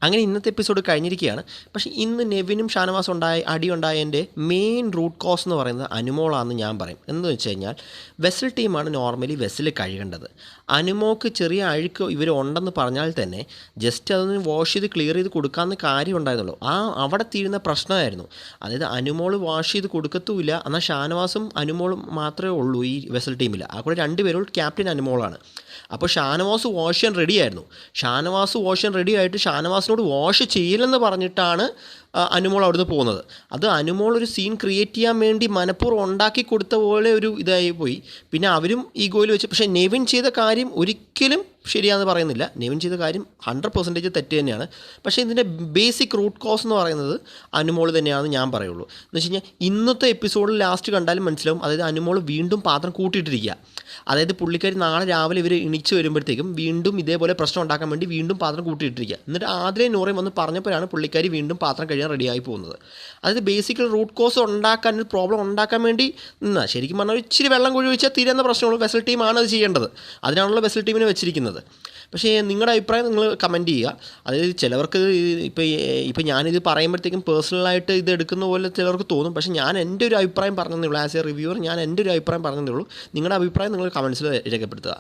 അങ്ങനെ ഇന്നത്തെ എപ്പിസോഡ് കഴിഞ്ഞിരിക്കുകയാണ്. പക്ഷേ ഇന്ന് നെവിനും ഷാനവാസും അടി ഉണ്ടായതിൻ്റെ മെയിൻ റൂട്ട് കോസ് എന്ന് പറയുന്നത് അനുമോളാണെന്ന് ഞാൻ പറയും. എന്ന് വെച്ച് കഴിഞ്ഞാൽ വെസൽ ടീമാണ് നോർമലി വെസൽ കഴുകേണ്ടത്. അനുമോക്ക് ചെറിയ അഴുക്ക് ഇവർ ഉണ്ടെന്ന് പറഞ്ഞാൽ തന്നെ ജസ്റ്റ് അതൊന്ന് വാഷ് ചെയ്ത് ക്ലിയർ ചെയ്ത് കൊടുക്കാമെന്ന് കാര്യം ഉണ്ടായിരുന്നുള്ളൂ. അവിടെ തീരുന്ന പ്രശ്നമായിരുന്നു. അതായത് അനുമോൾ വാഷ് ചെയ്ത് കൊടുക്കത്തുമില്ല, എന്നാൽ ഷാനവാസും അനുമോളും മാത്രമേ ഉള്ളൂ ഈ വെസൽ ടീമിൽ. ആ കൂടെ രണ്ടുപേരും ക്യാപ്റ്റൻ അനുമോളാണ്. അപ്പോൾ ഷാനവാസ് വാഷ് ചെയ്യാൻ റെഡിയായിരുന്നു. ഷാനവാസ് വാഷ് ചെയ്യാൻ റെഡി ആയിട്ട് ഷാനവാസിനോട് വാഷ് ചെയ്യില്ലെന്ന് പറഞ്ഞിട്ടാണ് അനുമോൾ അവിടുന്ന് പോകുന്നത്. അത് അനുമോൾ ഒരു സീൻ ക്രിയേറ്റ് ചെയ്യാൻ വേണ്ടി മനഃപൂർവ്വം ഉണ്ടാക്കി കൊടുത്ത പോലെ ഒരു ഇതായി പോയി. പിന്നെ അവരും ഈഗോയിൽ വെച്ച്, പക്ഷേ നെവിൻ ചെയ്ത കാര്യം ഒരിക്കലും ശരിയാണെന്ന് പറയുന്നില്ല. നെവിൻ ചെയ്ത കാര്യം 100% തെറ്റ് തന്നെയാണ്. പക്ഷേ ഇതിൻ്റെ ബേസിക് റൂട്ട് കോസ് എന്ന് പറയുന്നത് അനുമോൾ തന്നെയാണെന്ന് ഞാൻ പറയുള്ളൂ. എന്ന് വെച്ച് കഴിഞ്ഞാൽ ഇന്നത്തെ എപ്പിസോഡിൽ ലാസ്റ്റ് കണ്ടാലും മനസ്സിലാവും. അതായത് അനുമോൾ വീണ്ടും പാത്രം കൂട്ടിയിട്ടിരിക്കുക. അതായത് പുള്ളിക്കാരി നാളെ രാവിലെ ഇവർ എണീച്ച് വരുമ്പോഴത്തേക്കും വീണ്ടും ഇതേപോലെ പ്രശ്നം ഉണ്ടാക്കാൻ വേണ്ടി വീണ്ടും പാത്രം കൂട്ടിയിട്ടിരിക്കുക. എന്നിട്ട് ആദ്യം നൂറയും വന്ന് പറഞ്ഞപ്പോഴാണ് പുള്ളിക്കാരി വീണ്ടും പാത്രം കഴിയാൻ റെഡിയായി പോകുന്നത്. അതായത് ബേസിക്കൽ റൂട്ട് കോസ് ഉണ്ടാക്കാൻ, ഒരു പ്രോബ്ലം ഉണ്ടാക്കാൻ വേണ്ടി നിന്നാൽ ശരിക്കും പറഞ്ഞാൽ ഇച്ചിരി വെള്ളം കുഴി വെച്ചാൽ തീരുന്ന പ്രശ്നമുള്ളൂ. വെസൽ ടീമാണ് അത് ചെയ്യേണ്ടത്. അതിനാണല്ലോ വെസൽ ടീമിനെ വെച്ചിരിക്കുന്നത്. പക്ഷേ നിങ്ങളുടെ അഭിപ്രായം നിങ്ങൾ കമൻറ്റ് ചെയ്യുക. അതായത് ചിലവർക്ക് ഇപ്പോൾ ഞാനിത് പറയുമ്പോഴത്തേക്കും പേഴ്സണലായിട്ട് ഇത് എടുക്കുന്ന പോലെ ചിലർക്ക് തോന്നും. പക്ഷേ ഞാൻ എൻ്റെ ഒരു അഭിപ്രായം പറഞ്ഞതേ ഉള്ളൂ. ആസ് എ റിവ്യൂവർ ഞാൻ എൻ്റെ ഒരു അഭിപ്രായം പറഞ്ഞതേ ഉള്ളൂ. നിങ്ങളുടെ അഭിപ്രായം നിങ്ങൾ കമൻസിൽ രേഖപ്പെടുത്തുക.